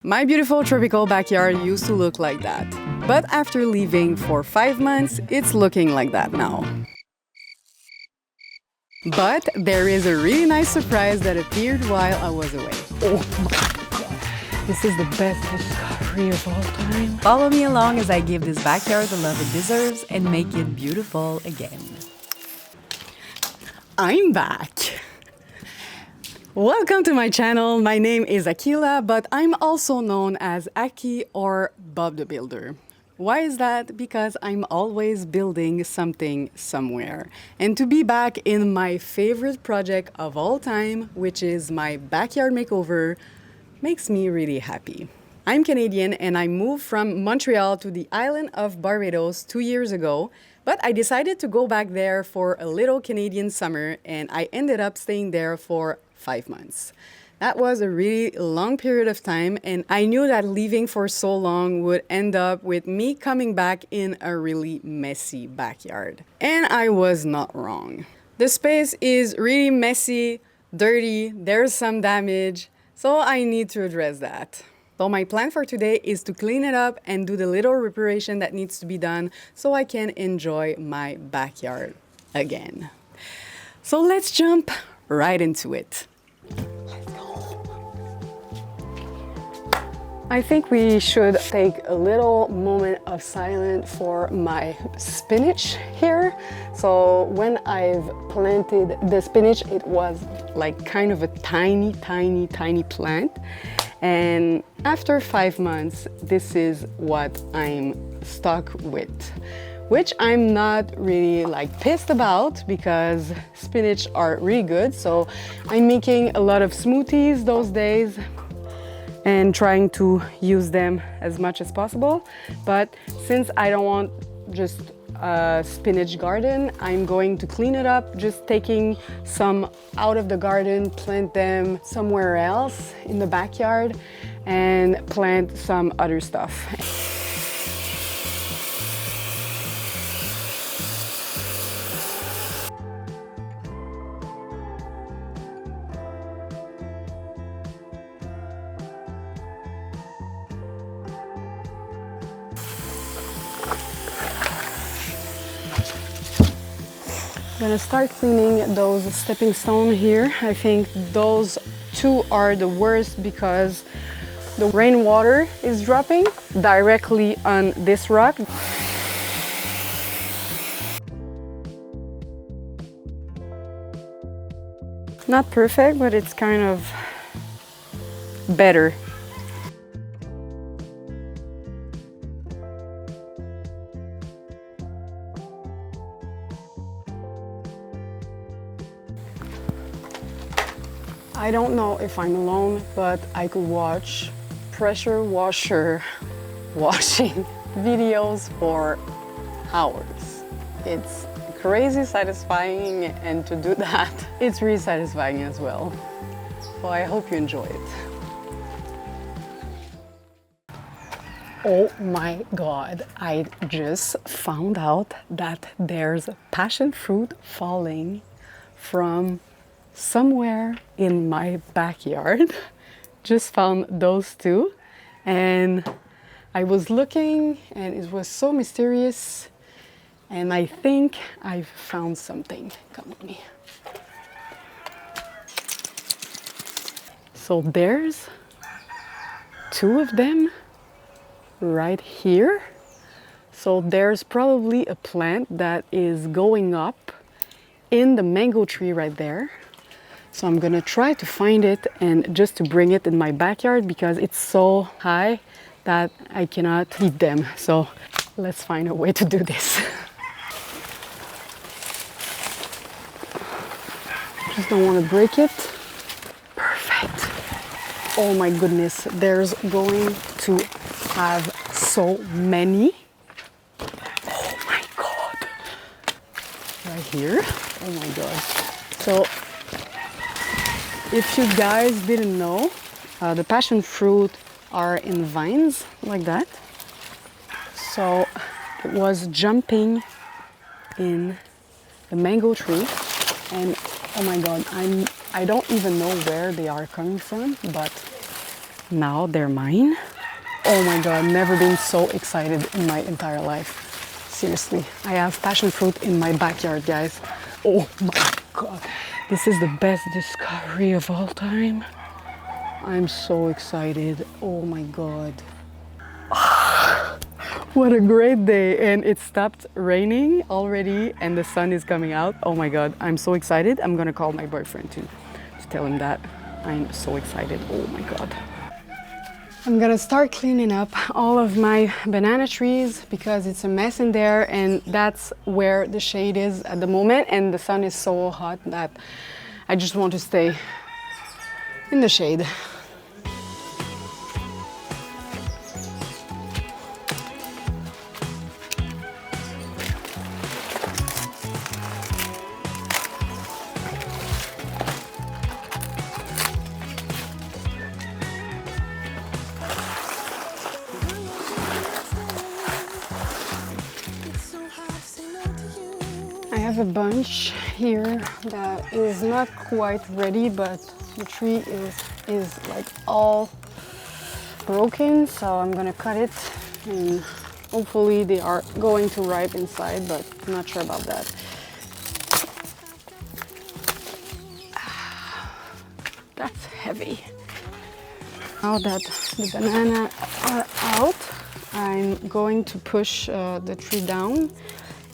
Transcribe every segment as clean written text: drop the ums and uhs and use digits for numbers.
My beautiful tropical backyard used to look like that. But after leaving for 5 months, it's looking like that now. But there is a really nice surprise that appeared while I was away. Oh my God, this is the best discovery of all time. Follow me along as I give this backyard the love it deserves and make it beautiful again. I'm back! Welcome to my channel. My name is Akilah, but I'm also known as Aki or Bob the Builder. Why is that? Because I'm always building something somewhere. And to be back in my favorite project of all time, which is my backyard makeover, makes me really happy. I'm Canadian and I moved from Montreal to the island of Barbados 2 years ago, but I decided to go back there for a little Canadian summer and I ended up staying there for 5 months. That was a really long period of time, and I knew that leaving for so long would end up with me coming back in a really messy backyard. And I was not wrong. The space is really messy, dirty, there's some damage, so I need to address that. So my plan for today is to clean it up and do the little reparation that needs to be done so I can enjoy my backyard again. So let's jump right into it. I think we should take a little moment of silence for my spinach here. So when I've planted the spinach, it was like kind of a tiny plant. And after 5 months, this is what I'm stuck with, which I'm not really like pissed about because spinach are really good. So I'm making a lot of smoothies those days and trying to use them as much as possible. But since I don't want just a spinach garden, I'm going to clean it up, just taking some out of the garden, plant them somewhere else in the backyard, and plant some other stuff. I'm gonna start cleaning those stepping stones here. I think those two are the worst because the rainwater is dropping directly on this rock. Not perfect, but it's kind of better. I don't know if I'm alone, but I could watch pressure washer washing videos for hours. It's crazy satisfying, and to do that, it's really satisfying as well. So I hope you enjoy it. Oh my God, I just found out that there's passion fruit falling from somewhere in my backyard. Just found those two and I was looking and it was so mysterious, and I think I've found something. Come with me. So there's two of them right here. So there's probably a plant that is going up in the mango tree right there. So I'm gonna try to find it and just to bring it in my backyard because it's so high that I cannot eat them. So let's find a way to do this. Just don't want to break it. Perfect. Oh my goodness, there's going to have so many. Oh my God. Right here. Oh my God. So if you guys didn't know, the passion fruit are in vines like that. So it was jumping in the mango tree, and oh my God, I don't even know where they are coming from, but Now they're mine. Oh my God, never been so excited in my entire life. Seriously, I have passion fruit in my backyard, guys. Oh my God, this is the best discovery of all time. I'm so excited. Oh my God. What a great day. And it stopped raining already and the sun is coming out. Oh my God, I'm so excited. I'm gonna call my boyfriend to tell him that. I'm so excited. Oh my God. I'm gonna start cleaning up all of my banana trees because it's a mess in there, and that's where the shade is at the moment, and the sun is so hot that I just want to stay in the shade. I have a bunch here that is not quite ready, but the tree is like all broken, so I'm gonna cut it and hopefully they are going to ripe inside, but I'm not sure about that. That's heavy. Now that the banana are out, I'm going to push the tree down.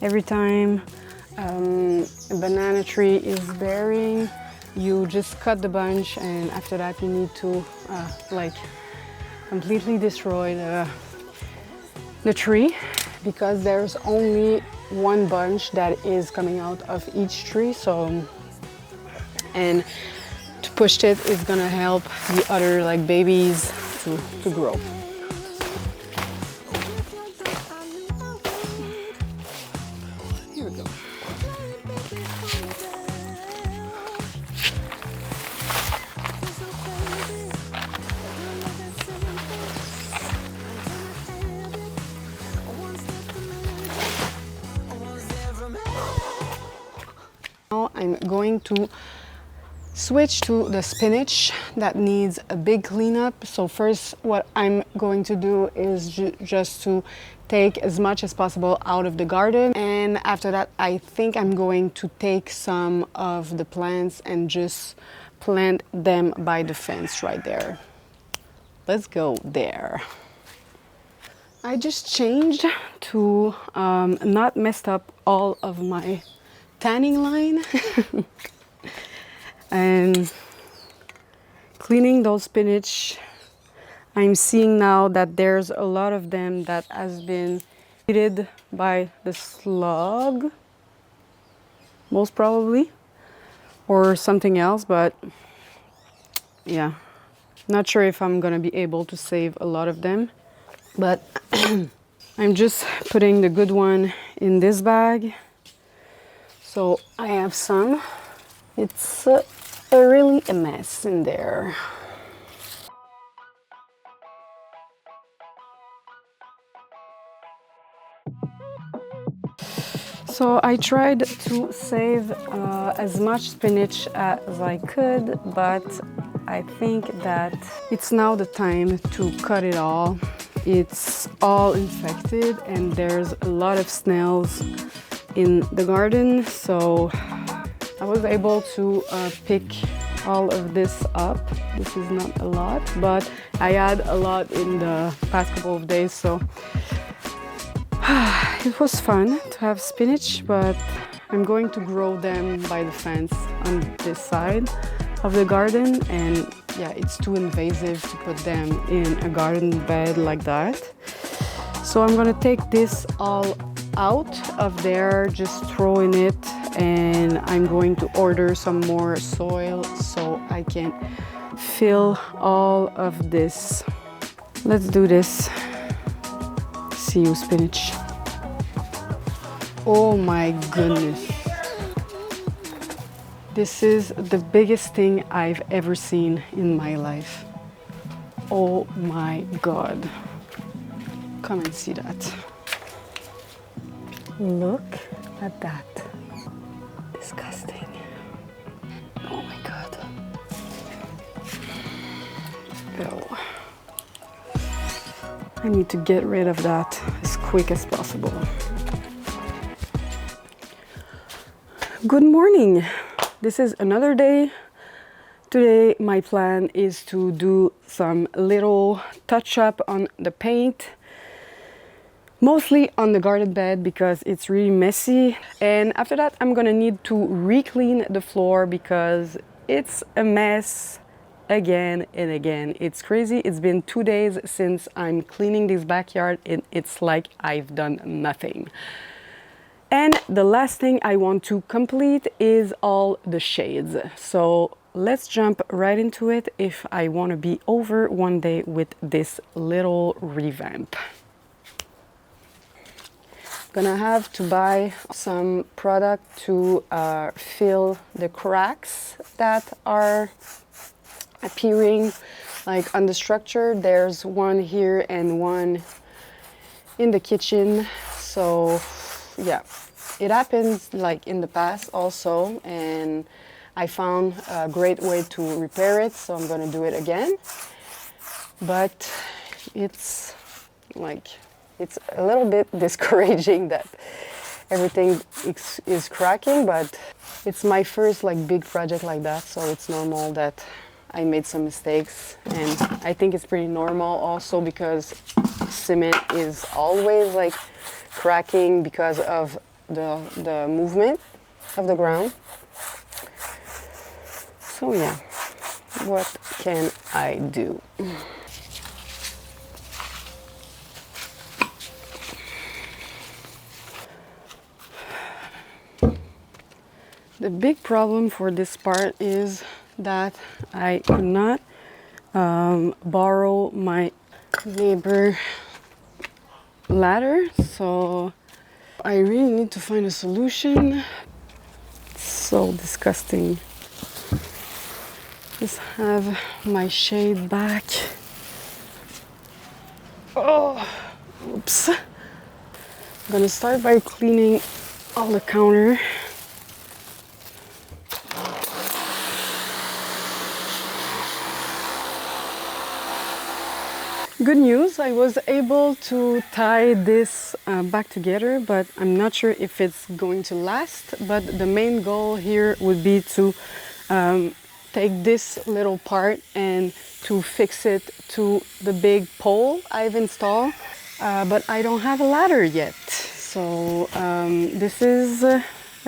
Every time a banana tree is bearing, you just cut the bunch, and after that you need to like completely destroy the tree, because there's only one bunch that is coming out of each tree. So, and to push it is gonna help the other like babies to grow. Here we go. Now I'm going to switch to the spinach that needs a big cleanup. So first what I'm going to do is just to take as much as possible out of the garden, and after that I think I'm going to take some of the plants and just plant them by the fence right there. Let's go there. I just changed to not messed up all of my tanning line and cleaning those spinach. I'm seeing now that there's a lot of them that has been eaten by the slug, most probably, or something else, but yeah, not sure if I'm gonna be able to save a lot of them, but I'm just putting the good one in this bag. So I have some. It's really a mess in there. So I tried to save as much spinach as I could, but I think that it's now the time to cut it all. It's all infected and there's a lot of snails in the garden, so I was able to pick all of this up. This is not a lot, but I had a lot in the past couple of days, so it was fun to have spinach, but I'm going to grow them by the fence on this side of the garden, and yeah, it's too invasive to put them in a garden bed like that. So I'm gonna take this all out of there, just throwing it, and I'm going to order some more soil so I can fill all of this. Let's do this. See you, spinach. Oh my goodness. This is the biggest thing I've ever seen in my life. Oh my God. Come and see that. Look at that. Disgusting. Oh my God. Ew. I need to get rid of that as quick as possible. Good morning. This is another day. Today my plan is to do some little touch up on the paint, mostly on the garden bed because it's really messy, and after that I'm gonna need to re-clean the floor because it's a mess again and again. It's crazy. It's been 2 days since I'm cleaning this backyard and it's like I've done nothing. And the last thing I want to complete is all the shades. So let's jump right into it if I want to be over one day with this little revamp. Gonna have to buy some product to fill the cracks that are appearing like on the structure. There's one here and one in the kitchen. So yeah, it happens like in the past also, and I found a great way to repair it, so I'm gonna do it again. But it's like, it's a little bit discouraging that everything is cracking, but it's my first like big project like that, so it's normal that I made some mistakes, and I think it's pretty normal also because cement is always like cracking because of the movement of the ground. So yeah, what can I do? The big problem for this part is that I could not borrow my neighbor ladder, so I really need to find a solution. It's so disgusting. Just have my shade back. Oh, oops. I'm gonna start by cleaning all the counter. Good news, I was able to tie this back together, but I'm not sure if it's going to last. But the main goal here would be to take this little part and to fix it to the big pole I've installed. But I don't have a ladder yet. So this is a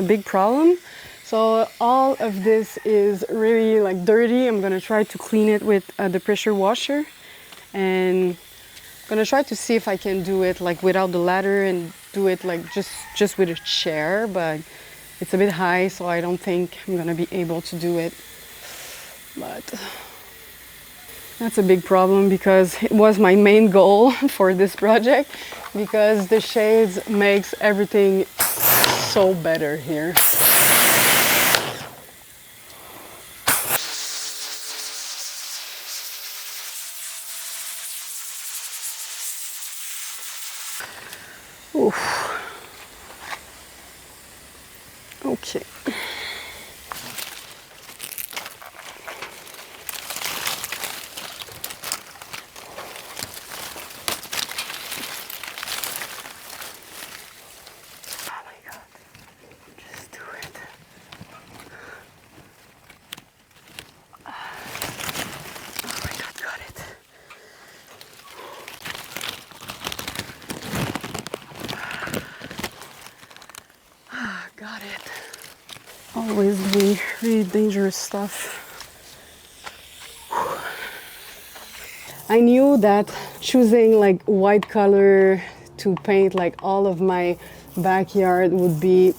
big problem. So all of this is really like dirty. I'm gonna try to clean it with the pressure washer. And I'm gonna try to see if I can do it like without the ladder and do it like just with a chair, but it's a bit high, so I don't think I'm gonna be able to do it. But that's a big problem because it was my main goal for this project, because the shades makes everything so better here. Oof. Okay. Oh my God. Just do it. Oh my God, got it. Got it. Always doing really dangerous stuff. I knew that choosing like white color to paint like all of my backyard would be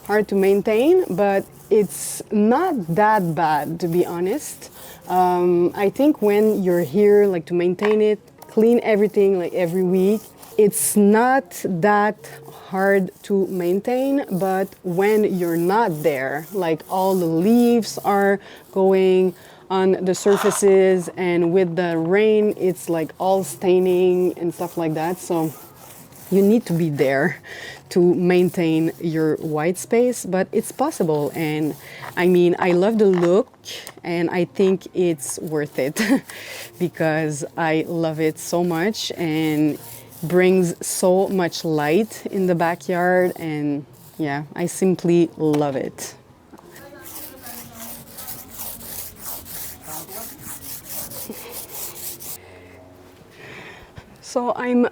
hard to maintain, but it's not that bad, to be honest. I think when you're here like to maintain it, clean everything like every week, it's not that hard to maintain. But when you're not there, like all the leaves are going on the surfaces, and with the rain it's like all staining and stuff like that. So you need to be there to maintain your white space, but it's possible. And I mean, I love the look and I think it's worth it because I love it so much and brings so much light in the backyard. And yeah, I simply love it. So I'm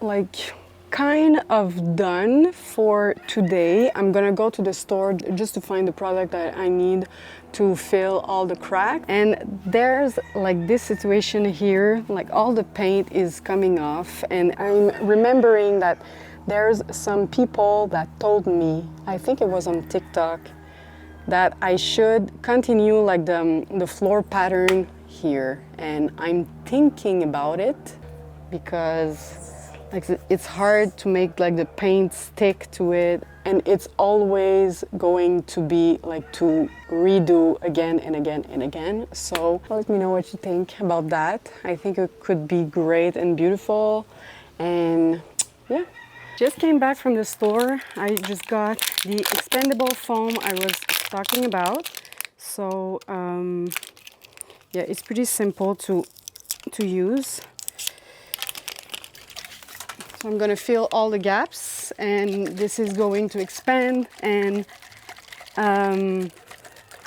like kind of done for today. I'm gonna go to the store just to find the product that I need to fill all the cracks. And there's like this situation here, like all the paint is coming off, and I'm remembering that there's some people that told me, I think it was on TikTok, that I should continue like the floor pattern here. And I'm thinking about it because like it's hard to make like the paint stick to it, and it's always going to be like to redo again and again and again. So let me know what you think about that. I think it could be great and beautiful. And yeah, just came back from the store. I just got the expandable foam I was talking about. So yeah, it's pretty simple to use. So I'm going to fill all the gaps, and this is going to expand, and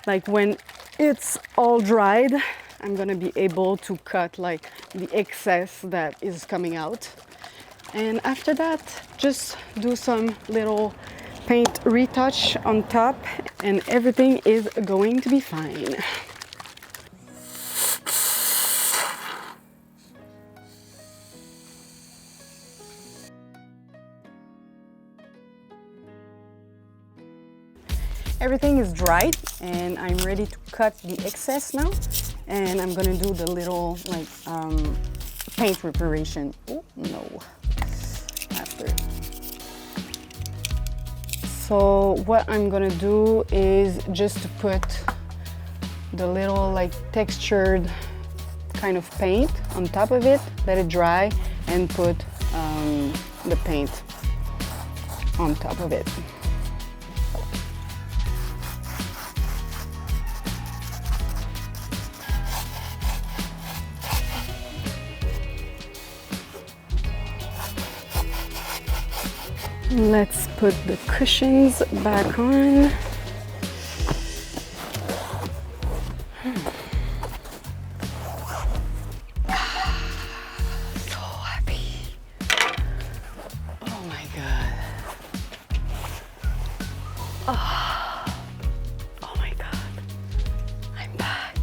like when it's all dried, I'm going to be able to cut like the excess that is coming out. And after that, just do some little paint retouch on top and everything is going to be fine. Everything is dried and I'm ready to cut the excess now, and I'm gonna do the little like paint preparation. Oh no, after. So what I'm gonna do is just to put the little like textured kind of paint on top of it, let it dry, and put the paint on top of it. Let's put the cushions back on. So happy. Oh my God. Oh my God. I'm back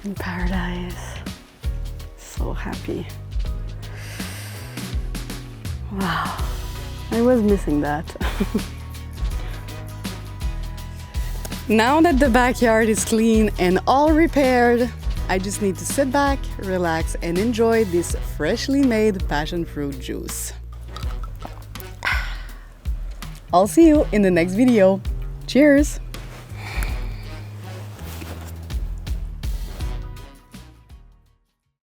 in paradise. So happy. Wow. I was missing that. Now that the backyard is clean and all repaired, I just need to sit back, relax, and enjoy this freshly made passion fruit juice. I'll see you in the next video. Cheers!